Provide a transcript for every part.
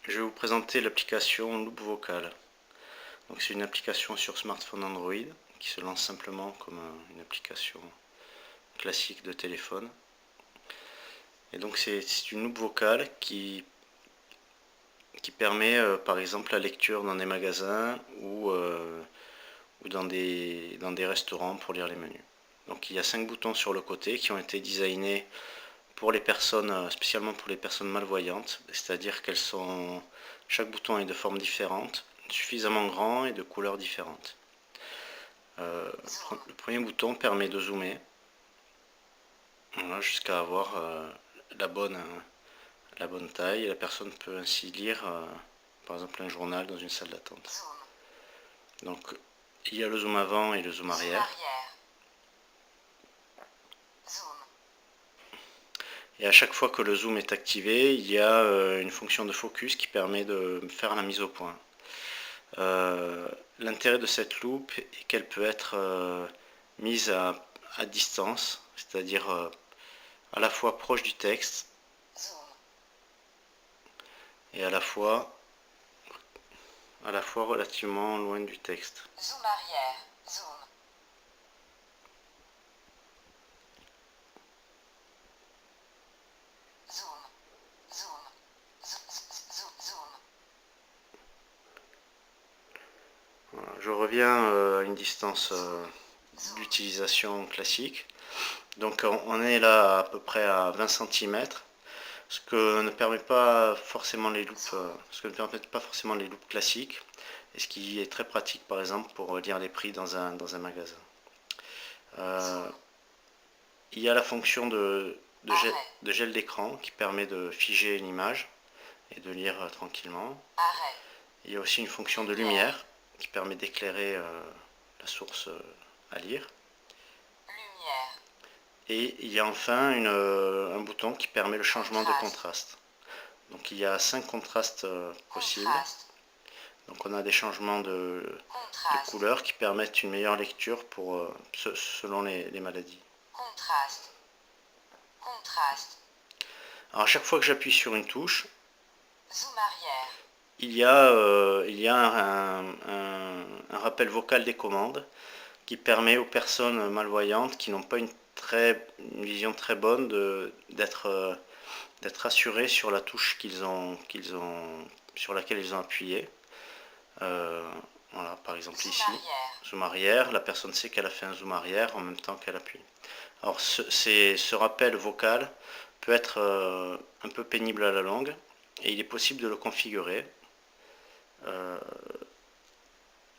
Je vais vous présenter l'application Loupe Vocal. Donc c'est une application sur smartphone Android qui se lance simplement comme une application classique de téléphone. Et donc c'est une loupe vocale qui permet par exemple la lecture dans des magasins ou dans des restaurants pour lire les menus. Donc il y a 5 boutons sur le côté qui ont été designés pour les personnes, spécialement pour les personnes malvoyantes, c'est-à-dire qu'elles sont, chaque bouton est de forme différente, suffisamment grand et de couleurs différentes. Le premier bouton permet de zoomer, voilà, jusqu'à avoir la bonne taille, et la personne peut ainsi lire par exemple un journal dans une salle d'attente. Donc il y a le zoom avant et le zoom arrière. Et à chaque fois que le zoom est activé, il y a une fonction de focus qui permet de faire la mise au point. L'intérêt de cette loupe est qu'elle peut être mise à distance, c'est-à-dire à la fois proche du texte et à la fois relativement loin du texte. Zoom arrière, zoom. Zoom, zoom, zoom, zoom. Voilà, je reviens à une distance d'utilisation classique. Donc on est là à peu près à 20 cm, ce que ne permet pas forcément les loupes, classiques, et ce qui est très pratique par exemple pour lire les prix dans un magasin. Il y a la fonction de gel d'écran qui permet de figer une image et de lire tranquillement. Il y a aussi une fonction de lumière qui permet d'éclairer la source à lire. Et il y a enfin un bouton qui permet le changement de contraste. Donc il y a 5 contrastes possibles. Donc on a des changements de couleurs qui permettent une meilleure lecture selon les maladies. Contraste. Contraste. Alors à chaque fois que j'appuie sur une touche, zoom arrière, il y a un rappel vocal des commandes qui permet aux personnes malvoyantes qui n'ont pas une vision très bonne d'être assurées sur la touche sur laquelle ils ont appuyé. Voilà, par exemple zoom ici, arrière. Zoom arrière, la personne sait qu'elle a fait un zoom arrière en même temps qu'elle appuie. Alors ce rappel vocal peut être un peu pénible à la longue, et il est possible de le configurer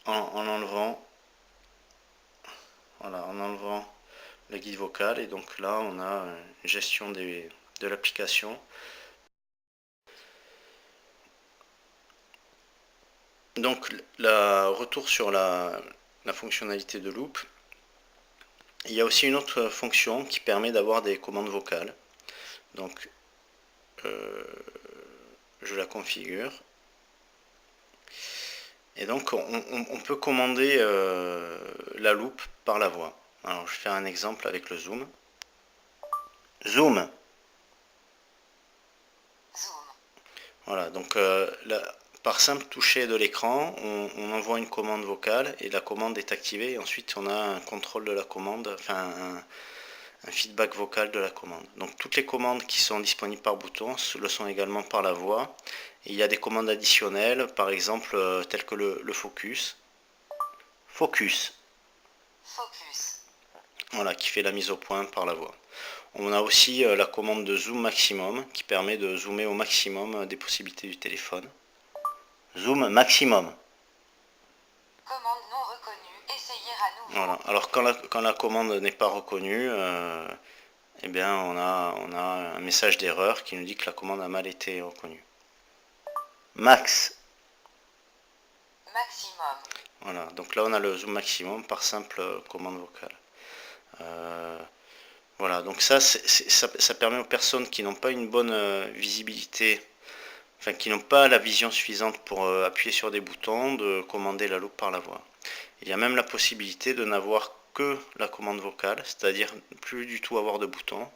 en enlevant le guide vocal, et donc là on a une gestion de l'application. Donc retour sur la fonctionnalité de loupe. Il y a aussi une autre fonction qui permet d'avoir des commandes vocales. Donc je la configure. Et donc on peut commander la loupe par la voix. Alors je vais faire un exemple avec le zoom. Zoom. Voilà, donc par simple toucher de l'écran, on envoie une commande vocale et la commande est activée, et ensuite on a un contrôle de la commande, enfin un feedback vocal de la commande. Donc toutes les commandes qui sont disponibles par bouton le sont également par la voix. Et il y a des commandes additionnelles, par exemple telles que le focus. Focus. Focus. Voilà, qui fait la mise au point par la voix. On a aussi la commande de zoom maximum qui permet de zoomer au maximum des possibilités du téléphone. Zoom maximum. Commande non reconnue, essayez à nouveau. Voilà. Alors quand la commande n'est pas reconnue, eh bien on a un message d'erreur qui nous dit que la commande a mal été reconnue. Max. Maximum. Voilà, donc là on a le zoom maximum par simple commande vocale. Voilà, donc ça permet aux personnes qui n'ont pas une bonne visibilité, enfin qui n'ont pas la vision suffisante pour appuyer sur des boutons, de commander la loupe par la voix. Il y a même la possibilité de n'avoir que la commande vocale, c'est-à-dire plus du tout avoir de boutons,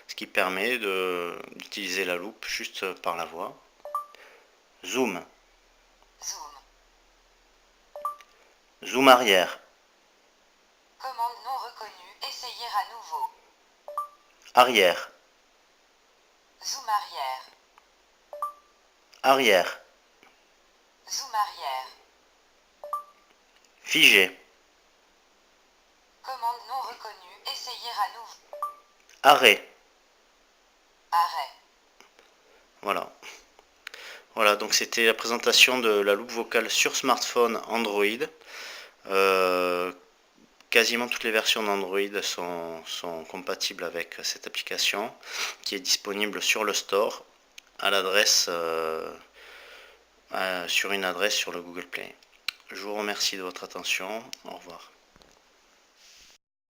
ce qui permet d'utiliser la loupe juste par la voix. Zoom. Zoom. Zoom arrière. Commande non reconnue. Essayer à nouveau. Arrière. Zoom arrière. Arrière. Zoom arrière. Figé. Commande non reconnue. Essayer à nouveau. Arrêt. Arrêt. Voilà. Voilà, donc c'était la présentation de la loupe vocale sur smartphone Android. Quasiment toutes les versions d'Android sont compatibles avec cette application qui est disponible sur le store à l'adresse sur une adresse sur le Google Play. Je vous remercie de votre attention. Au revoir.